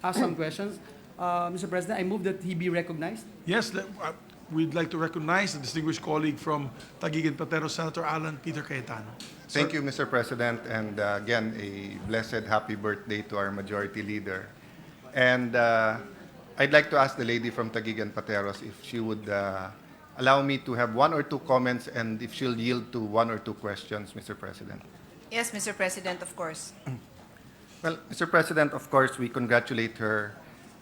ask some questions. Mr. President, I move that he be recognized. Yes, we'd like to recognize a distinguished colleague from Taguig and Patero, Senator Alan Peter Cayetano. Thank you, Mr. President, and again, a blessed happy birthday to our majority leader. And I'd like to ask the lady from Taguig and Pateros if she would allow me to have one or two comments and if she'll yield to one or two questions, Mr. President. Yes, Mr. President, of course. Well, Mr. President, of course, we congratulate her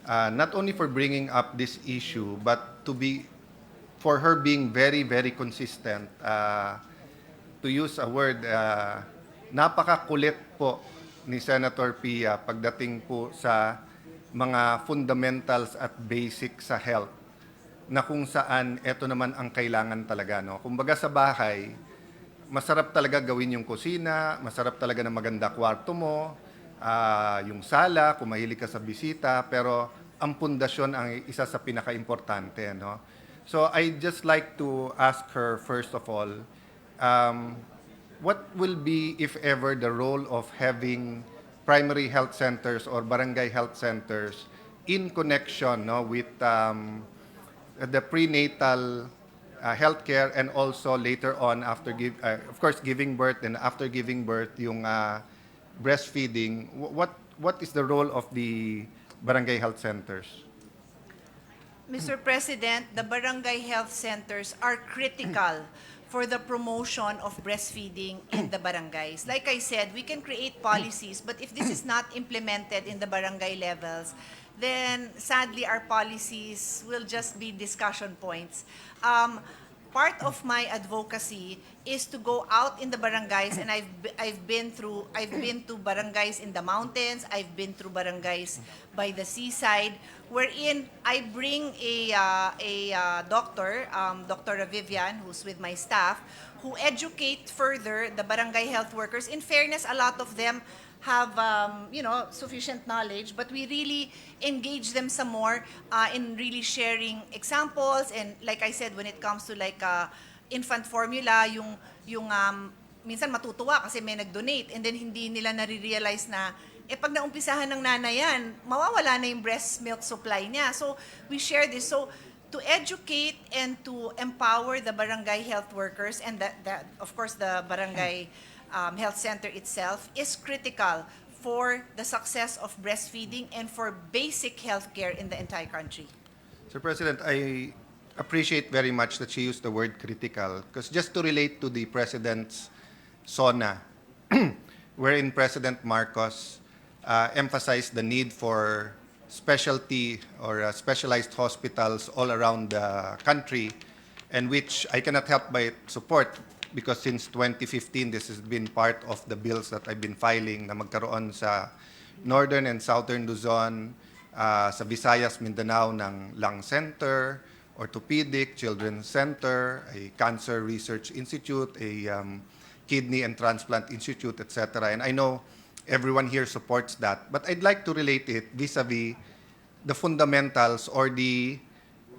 not only for bringing up this issue, but for her being very, very consistent. To use a word, napakakulit po ni Senator Pia pagdating po sa mga fundamentals at basic sa health na kung saan ito naman ang kailangan talaga. No? Kumbaga sa bahay, masarap talaga gawin yung kusina, masarap talaga na maganda kwarto mo, yung sala, kung mahilig ka sa bisita, pero ang pundasyon ang isa sa pinaka-importante. No? So I just like to ask her, first of all, what will be, if ever, the role of having primary health centers or barangay health centers in connection with the prenatal healthcare and also later on after of course giving birth and after giving birth yung breastfeeding. What is the role of the barangay health centers? Mr. President, the barangay health centers are critical for the promotion of breastfeeding in the barangays. Like I said, we can create policies, but if this is not implemented in the barangay levels, then sadly our policies will just be discussion points. Part of my advocacy is to go out in the barangays, and I've been to barangays in the mountains, I've been through barangays by the seaside, wherein I bring a doctor, Dr. Vivian, who's with my staff, who educate further the barangay health workers. In fairness, a lot of them have sufficient knowledge, but we really engage them some more in really sharing examples. And like I said, when it comes to like infant formula, yung minsan matutuwa kasi may nag-donate and then hindi nila nare-realize na pag naumpisahan ng nanay yan, mawawala na yung breast milk supply niya. So we share this. So to educate and to empower the barangay health workers and of course the barangay health center itself is critical for the success of breastfeeding and for basic health care in the entire country. Sir President, I appreciate very much that she used the word critical, because just to relate to the President's SONA, wherein President Marcos emphasized the need for specialty or specialized hospitals all around the country, and which I cannot help but support, because since 2015, this has been part of the bills that I've been filing na magkaroon sa Northern and Southern Luzon, sa Visayas, Mindanao ng Lung Center, Orthopedic, Children's Center, a Cancer Research Institute, a Kidney and Transplant Institute, etc. And I know everyone here supports that. But I'd like to relate it vis-a-vis the fundamentals or the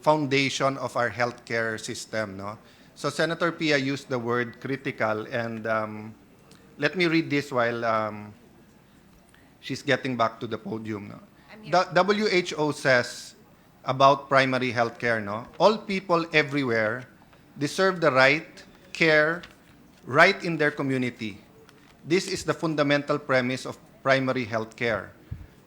foundation of our healthcare system. No? So Senator Pia used the word critical, and let me read this while she's getting back to the podium. No? The WHO says about primary health care, no? All people everywhere deserve the right care right in their community. This is the fundamental premise of primary health care.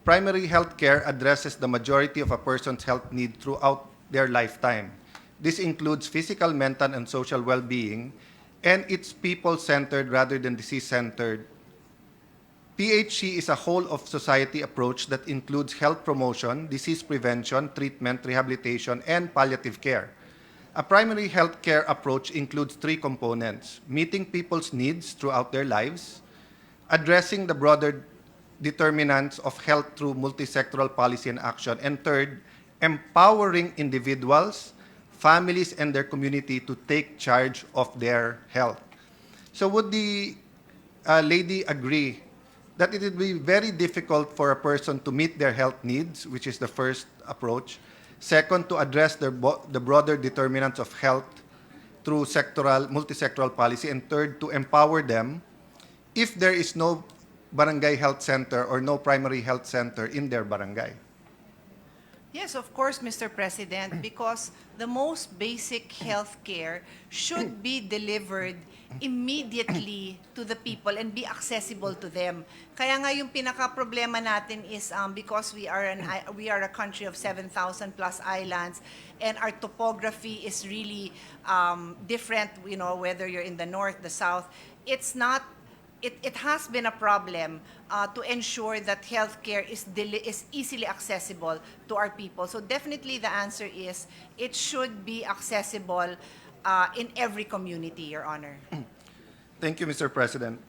Primary health care addresses the majority of a person's health need throughout their lifetime. This includes physical, mental, and social well-being, and it's people-centered rather than disease-centered. PHC is a whole-of-society approach that includes health promotion, disease prevention, treatment, rehabilitation, and palliative care. A primary health care approach includes three components: meeting people's needs throughout their lives, addressing the broader determinants of health through multisectoral policy and action, and third, empowering individuals, families, and their community to take charge of their health. So would the lady agree that it would be very difficult for a person to meet their health needs, which is the first approach; second, to address the broader determinants of health through multisectoral policy; and third, to empower them if there is no barangay health center or no primary health center in their barangay? Yes, of course, Mr. President, because the most basic health care should be delivered immediately to the people and be accessible to them. Kaya nga yung pinaka-problema natin is because we are a country of 7,000 plus islands, and our topography is really different, you know, whether you're in the north, the south. It has been a problem to ensure that healthcare is easily accessible to our people. So definitely the answer is it should be accessible in every community, Your Honor. Thank you, Mr. President.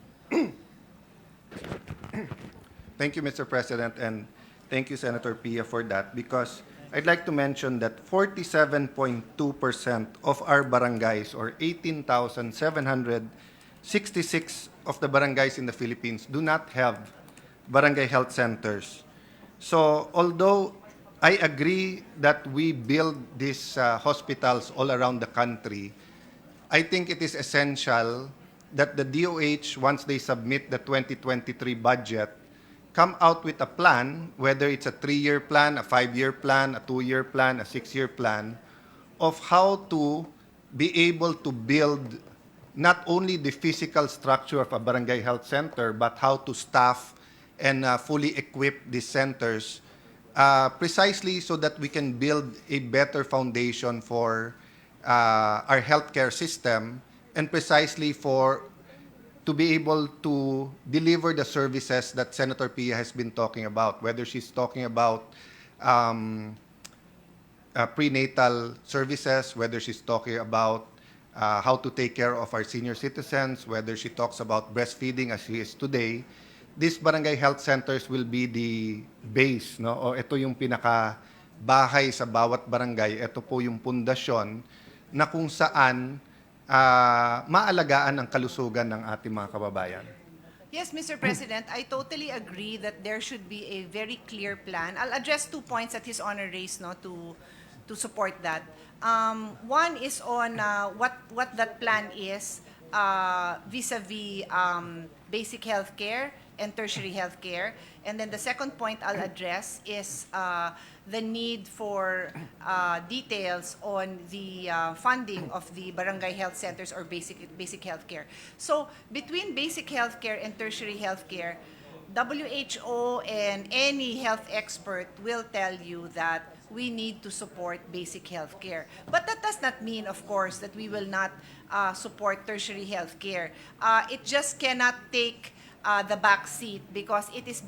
Thank you, Mr. President, and thank you, Senator Pia, for that, because I'd like to mention that 47.2% of our barangays, or 18,766 of the barangays in the Philippines, do not have barangay health centers. So although I agree that we build these hospitals all around the country, I think it is essential that the DOH, once they submit the 2023 budget, come out with a plan, whether it's a 3-year plan, a 5-year plan, a 2-year plan, a 6-year plan, of how to be able to build not only the physical structure of a barangay health center, but how to staff and fully equip these centers precisely so that we can build a better foundation for our healthcare system, and precisely to be able to deliver the services that Senator Pia has been talking about, whether she's talking about prenatal services, whether she's talking about how to take care of our senior citizens, whether she talks about breastfeeding as she is today. These barangay health centers will be the base, no? O ito yung pinaka bahay sa bawat barangay. Ito po yung pundasyon na kung saan maalagaan ang kalusugan ng ating mga kababayan. Yes, Mr. President, I totally agree that there should be a very clear plan. I'll address 2 points that His Honor raised, no, to support that. One is on what that plan is vis-a-vis basic health care and tertiary health care. And then the second point I'll address is the need for details on the funding of the barangay health centers or basic health care. So between basic health care and tertiary health care, WHO and any health expert will tell you that we need to support basic health care. But that does not mean, of course, that we will not support tertiary health care. It just cannot take the back seat because it is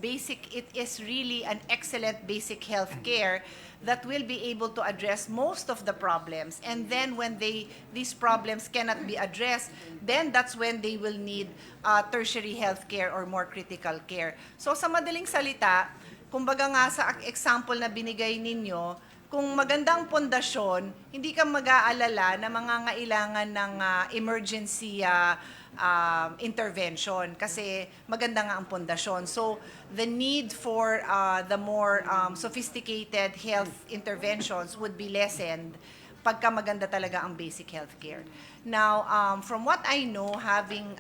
really an excellent basic health care that will be able to address most of the problems. And then when these problems cannot be addressed, then that's when they will need tertiary health care or more critical care. So sa madaling salita, kumbaga nga sa example na binigay ninyo, kung magandang pundasyon, hindi ka mag-aalala na mangangailangan ng emergency intervention kasi maganda nga ang pundasyon. So the need for the more sophisticated health interventions would be lessened pagka maganda talaga ang basic health care. Now, from what I know, having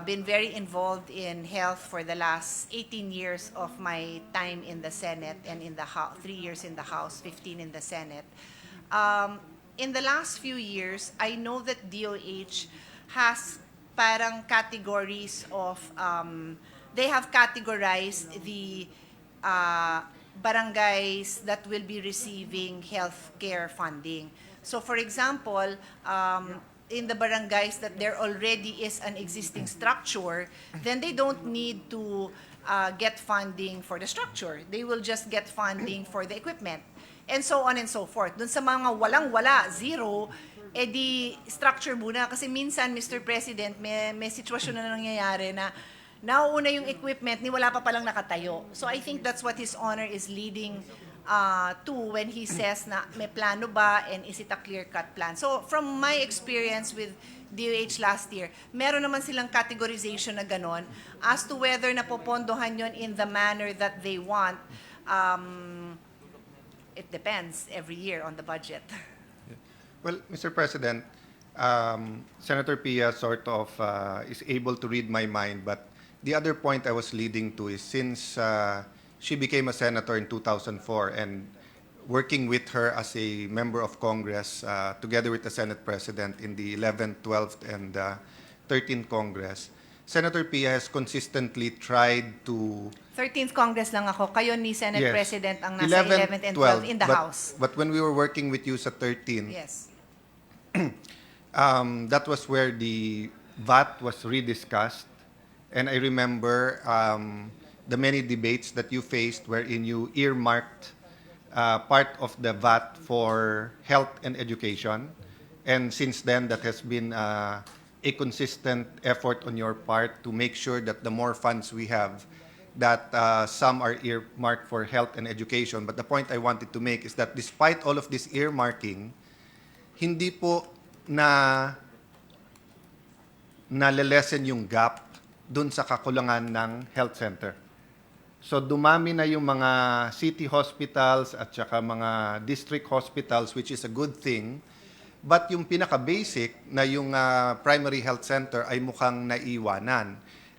been very involved in health for the last 18 years of my time in the Senate and in the House, 3 years in the House, 15 in the Senate. In the last few years, I know that DOH has parang categories of, they have categorized the barangays that will be receiving health care funding. So for example, in the barangays that there already is an existing structure, then they don't need to get funding for the structure. They will just get funding for the equipment. And so on and so forth. Dun sa mga walang-wala, zero, di structure muna. Kasi minsan, Mr. President, may sitwasyon na nangyayari na nauuna yung equipment, ni wala pa palang nakatayo. So I think that's what His Honor is leading to when he says na may plano ba and is it a clear-cut plan. So from my experience with DOH last year, meron naman silang categorization na ganon as to whether napopondohan yon in the manner that they want. It depends every year on the budget. Well, Mr. President, Senator Pia sort of is able to read my mind, but the other point I was leading to is since she became a senator in 2004 and working with her as a member of Congress, together with the Senate President in the 11th, 12th, and 13th Congress, Senator Pia has consistently tried to 13th Congress lang ako. Kayo ni Senate Yes. President ang nasa 11th and 12th in the House. But when we were working with you sa 13, Yes. that was where the VAT was rediscussed. And I remember the many debates that you faced wherein you earmarked part of the VAT for health and education. And since then, that has been a consistent effort on your part to make sure that the more funds we have, that some are earmarked for health and education. But the point I wanted to make is that despite all of this earmarking, hindi po nalilesen yung gap dun sa kakulangan ng health center. So dumami na yung mga city hospitals at saka mga district hospitals, which is a good thing. But yung pinaka-basic na yung primary health center ay mukhang naiwanan.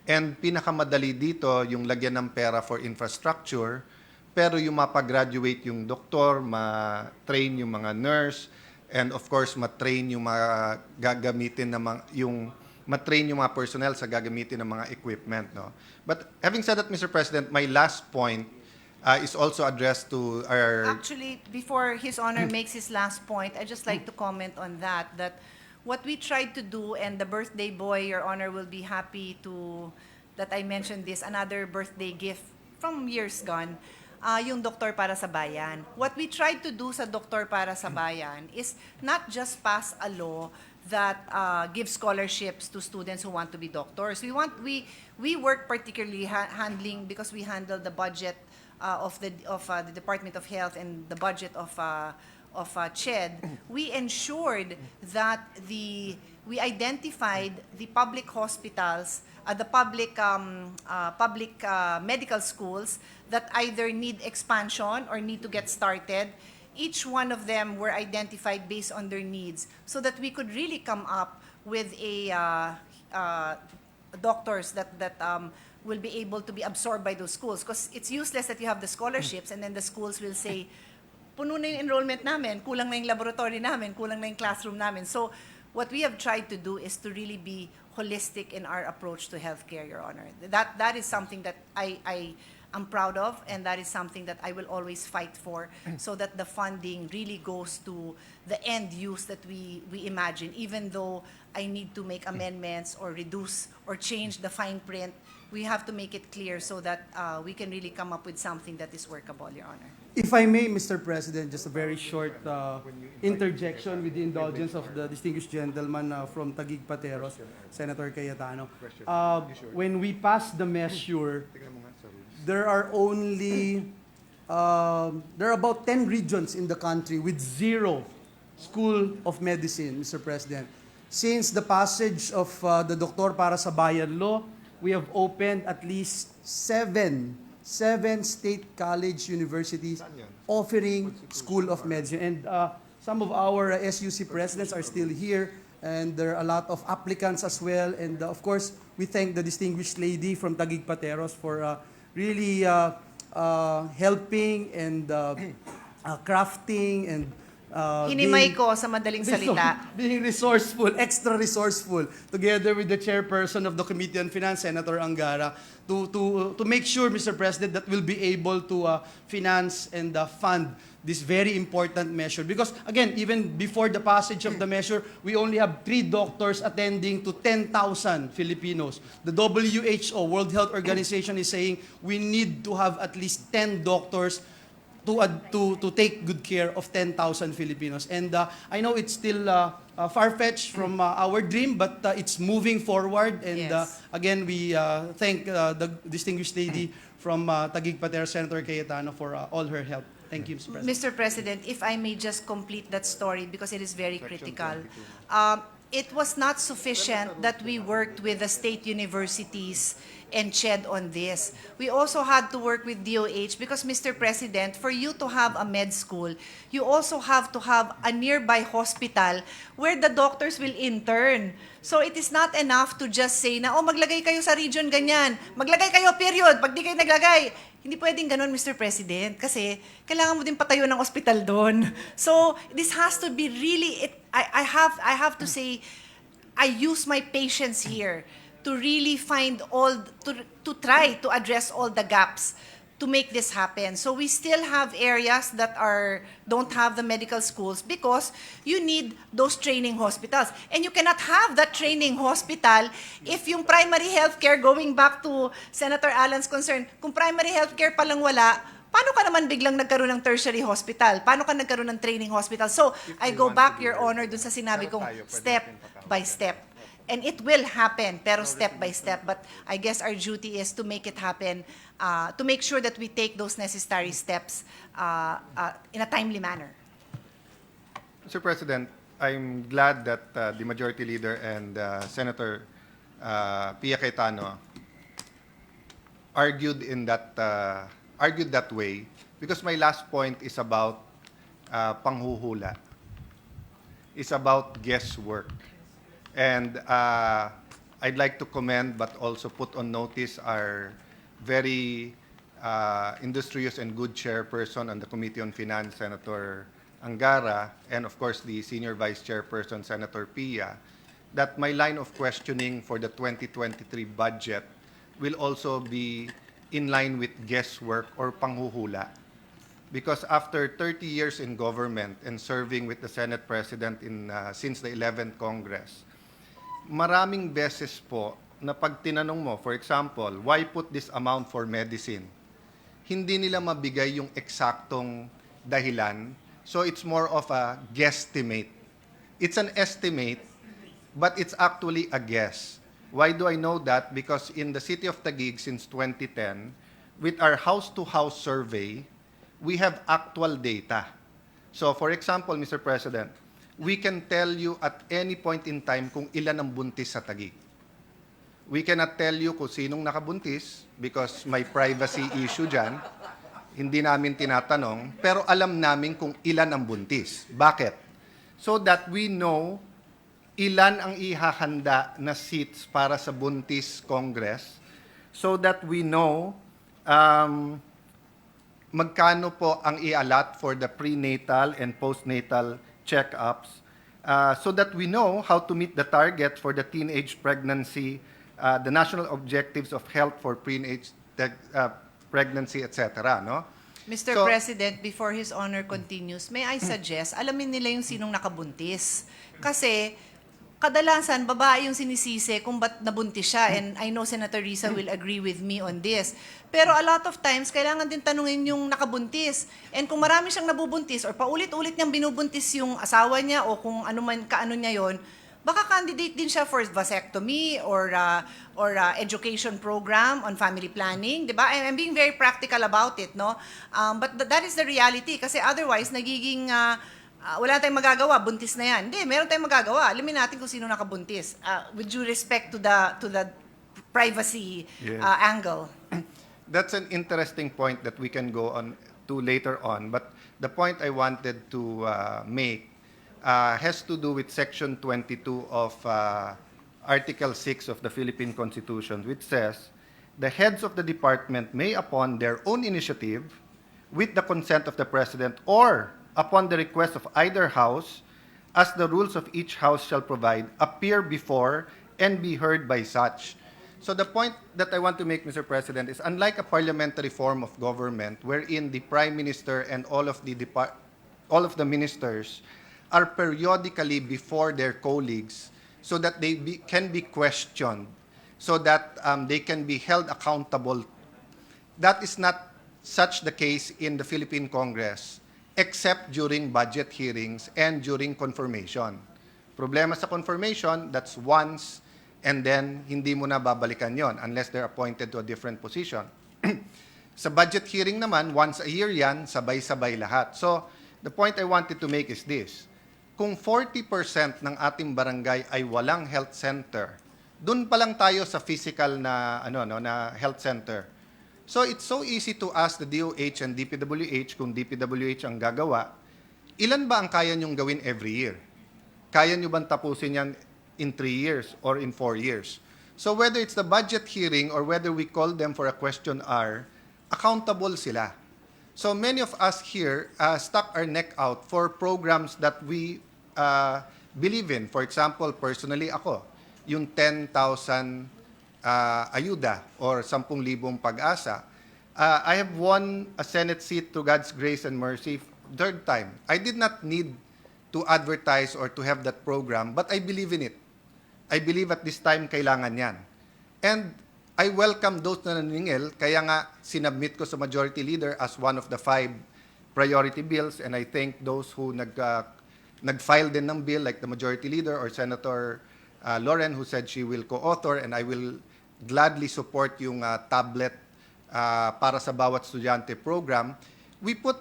And pinakamadali dito yung lagyan ng pera for infrastructure, pero yung mapagraduate yung doktor, ma-train yung mga nurse, and of course ma-train yung mga gagamitin na ma-train yung mga personnel sa gagamitin ng mga equipment, no? But having said that, Mr. President, my last point is also addressed to our... Actually, before His Honor makes his last point, I'd just like to comment on that what we tried to do, and the birthday boy, Your Honor, will be happy that I mentioned this, another birthday gift from years gone, yung Doktor para sa Bayan. What we tried to do sa Doktor para sa Bayan is not just pass a law that gives scholarships to students who want to be doctors. We work particularly handling, because we handle the budget of the Department of Health and the budget of CHED. We ensured that we identified the public hospitals, the public medical schools that either need expansion or need to get started. Each one of them were identified based on their needs, so that we could really come up with doctors that will be able to be absorbed by those schools. Because it's useless that you have the scholarships and then the schools will say, puno na yung enrollment namin, kulang na yung laboratory namin, kulang na yung classroom namin. So what we have tried to do is to really be holistic in our approach to healthcare, Your Honor. That is something that I am proud of, and that is something that I will always fight for, so that the funding really goes to the end use that we imagine, even though I need to make amendments or reduce or change the fine print. We have to make it clear so that we can really come up with something that is workable, Your Honor. If I may, Mr. President, just a very short interjection with the indulgence of the distinguished gentleman from Taguig Pateros, Senator Cayetano. When we passed the measure, there are about 10 regions in the country with 0 school of medicine, Mr. President. Since the passage of the Doktor para sa Bayan law, we have opened at least 7 state college universities offering School of Medicine. And some of our SUC presidents are still here, and there are a lot of applicants as well. And of course, we thank the distinguished lady from Taguig Pateros for really helping and crafting and Hinimay ko sa madaling salita. being resourceful, extra resourceful, together with the chairperson of the Committee on Finance, Senator Angara, to make sure, Mr. President, that we'll be able to finance and fund this very important measure. Because, again, even before the passage of the measure, we only have 3 doctors attending to 10,000 Filipinos. The WHO, World Health Organization, is saying we need to have at least 10 doctors to take good care of 10,000 Filipinos. And I know it's still far-fetched from our dream, but it's moving forward. And Yes. again, we thank the distinguished lady from Taguig Pateros, Senator Cayetano, for all her help. Thank you, Mr. President. Mr. President, if I may just complete that story, because it is very critical. It was not sufficient that we worked with the state universities and CHED on this. We also had to work with DOH because, Mr. President, for you to have a med school, you also have to have a nearby hospital where the doctors will intern. So it is not enough to just say na, oh, maglagay kayo sa region ganyan. Maglagay kayo, period. Pag di kayo naglagay, Hindi pwedeng ganun, Mr. President, kasi kailangan mo din patayo ng ospital doon. So, this has to be really, I have to say, I use my patience here to really find to try to address all the gaps to make this happen. So we still have areas that don't have the medical schools because you need those training hospitals. And you cannot have that training hospital if yung primary healthcare, going back to Senator Alan's concern, kung primary healthcare palang wala, paano ka naman biglang nagkaroon ng tertiary hospital? Paano ka nagkaroon ng training hospital? So, I go back, Your Honor, dun sa sinabi kong step by step. And it will happen, pero step by step. But I guess our duty is to make it happen, to make sure that we take those necessary steps in a timely manner. Mr. President, I'm glad that the Majority Leader and Senator Pia Cayetano argued that way, because my last point is about panghuhula. It's about guesswork. And I'd like to commend but also put on notice our very industrious and good chairperson on the Committee on Finance, Senator Angara, and of course the Senior Vice Chairperson, Senator Pia, that my line of questioning for the 2023 budget will also be in line with guesswork or panghuhula. Because after 30 years in government and serving with the Senate President since the 11th Congress, maraming beses po na pag tinanong mo, for example, why put this amount for medicine? Hindi nila mabigay yung eksaktong dahilan. So it's more of a guesstimate. It's an estimate, but it's actually a guess. Why do I know that? Because in the city of Taguig since 2010, with our house-to-house survey, we have actual data. So for example, Mr. President, we can tell you at any point in time kung ilan ang buntis sa Taguig. We cannot tell you kung sinong nakabuntis because may privacy issue dyan. Hindi namin tinatanong, pero alam namin kung ilan ang buntis. Bakit? So that we know ilan ang ihahanda na seats para sa buntis Congress, so that we know magkano po ang i-allot for the prenatal and postnatal check-ups, so that we know how to meet the target for the teenage pregnancy, the national objectives of health for teenage pregnancy, etc. No? Mr. So- President, before His Honor continues, may I suggest, alamin nila yung sinong nakabuntis. Kasi, kadalasan, babae yung sinisisi kung ba't nabuntis siya. And I know Senator Risa will agree with me on this. Pero a lot of times, kailangan din tanungin yung nakabuntis. And kung marami siyang nabubuntis or paulit-ulit niyang binubuntis yung asawa niya o kung ano man kaano niya yon, baka candidate din siya for vasectomy or education program on family planning, di ba? I'm being very practical about it, no? But that is the reality. Kasi otherwise, nagiging wala tayong magagawa, buntis na yan. Hindi, meron tayong magagawa. Alamin natin kung sino nakabuntis. With due respect to the privacy angle. That's an interesting point that we can go on to later on. But the point I wanted to make has to do with Section 22 of Article 6 of the Philippine Constitution, which says, the heads of the department may, upon their own initiative, with the consent of the President, or upon the request of either house, as the rules of each house shall provide, appear before and be heard by such. So the point that I want to make, Mr. President, is unlike a parliamentary form of government wherein the Prime Minister and all of the ministers are periodically before their colleagues so that they can be questioned, so that they can be held accountable. That is not such the case in the Philippine Congress, except during budget hearings and during confirmation. Problema sa confirmation, that's once, and then hindi mo na babalikan yon unless they're appointed to a different position. Sa budget hearing naman, once a year yan, sabay-sabay lahat. So, the point I wanted to make is this. Kung 40% ng ating barangay ay walang health center, dun pa lang tayo sa physical na, na health center. So it's so easy to ask the DOH and DPWH, kung DPWH ang gagawa, ilan ba ang kaya nyong gawin every year? Kaya nyo bang tapusin yan in 3 years or in 4 years? So whether it's the budget hearing or whether we call them for a question hour, accountable sila. So many of us here stuck our neck out for programs that we believe in. For example, personally ako, yung 10,000 ayuda or 10,000 pag-asa. I have won a Senate seat through God's grace and mercy, third time. I did not need to advertise or to have that program, but I believe in it. I believe at this time kailangan yan. And I welcome those na naningil, kaya nga sinubmit ko sa Majority Leader as one of the 5 priority bills, and I thank those who nag-file din ng bill like the Majority Leader or Senator Lauren who said she will co-author, and I will gladly support yung tablet para sa bawat estudyante program. We put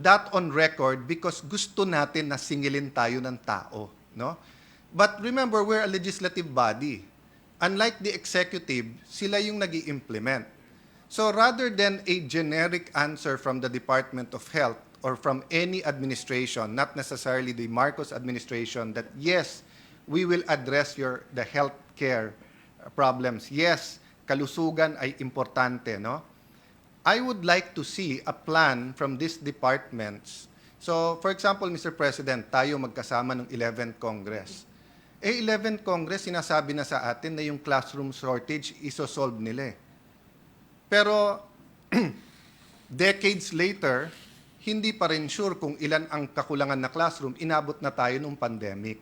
that on record because gusto natin na singilin tayo ng tao, no? But remember, we're a legislative body. Unlike the executive, sila yung nag-i-implement. So rather than a generic answer from the Department of Health or from any administration, not necessarily the Marcos administration, that yes, we will address the health care problems. Yes, kalusugan ay importante, no? I would like to see a plan from these departments. So, for example, Mr. President, tayo magkasama ng 11th Congress. 11th Congress, sinasabi na sa atin na yung classroom shortage isosolve nila eh. Pero, decades later, hindi pa rin sure kung ilan ang kakulangan na classroom, inabot na tayo nung pandemic.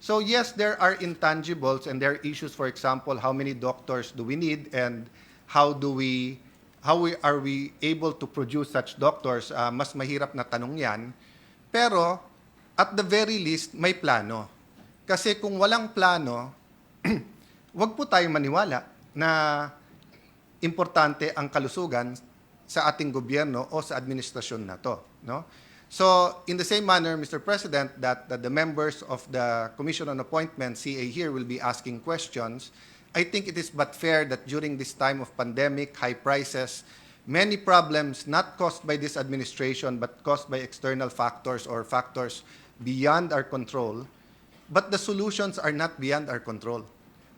So yes, there are intangibles and there are issues, for example, how many doctors do we need and how are we able to produce such doctors? Mas mahirap na tanong yan. Pero, at the very least, may plano. Kasi kung walang plano, wag po tayong maniwala na importante ang kalusugan sa ating gobyerno o sa administrasyon na to, no? So, in the same manner, Mr. President, that the members of the Commission on Appointments, CA here, will be asking questions, I think it is but fair that during this time of pandemic, high prices, many problems not caused by this administration but caused by external factors or factors beyond our control, but the solutions are not beyond our control.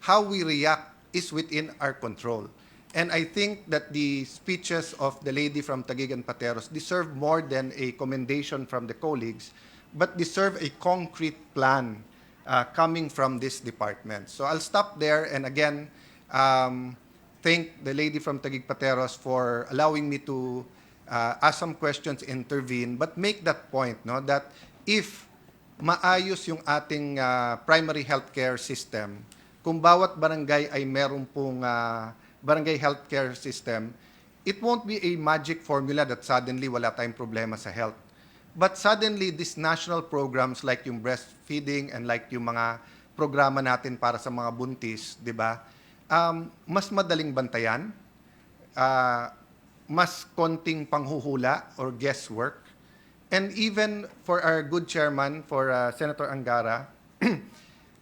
How we react is within our control. And I think that the speeches of the lady from Taguig and Pateros deserve more than a commendation from the colleagues, but deserve a concrete plan coming from this department. So I'll stop there and again thank the lady from Taguig Pateros for allowing me to ask some questions, intervene, but make that point, no, that if maayos yung ating primary healthcare system, kung bawat barangay ay meron pong barangay healthcare system, it won't be a magic formula that suddenly wala tayong problema sa health. But suddenly, these national programs like yung breastfeeding and like yung mga programa natin para sa mga buntis, di ba? Mas madaling bantayan, mas konting panghuhula or guesswork, and even for our good chairman, for Senator Angara,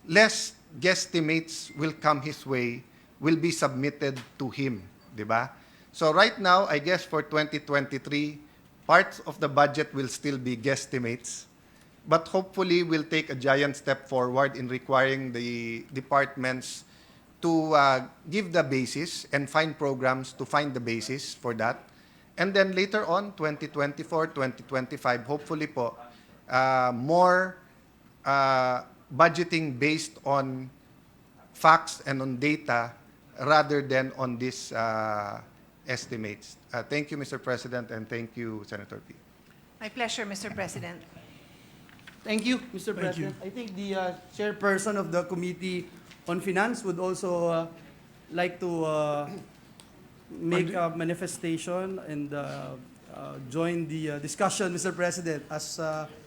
less guesstimates will come his way, will be submitted to him, di ba? So right now, I guess for 2023, parts of the budget will still be guesstimates, but hopefully we'll take a giant step forward in requiring the departments to give the basis and find programs to find the basis for that. And then later on, 2024, 2025, hopefully po, more budgeting based on facts and on data rather than on these estimates. Thank you, Mr. President, and thank you, Senator P. My pleasure, Mr. President. Thank you, Mr. Thank you. President. I think the chairperson of the Committee on Finance would also like to make a manifestation and join the discussion, Mr. President, as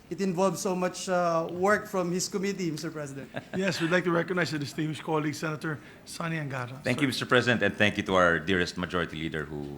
it involves so much work from his committee, Mr. President. Yes, we'd like to recognize the distinguished colleague, Senator Sani Angara. Thank you, Mr. President, and thank you to our dearest Majority Leader who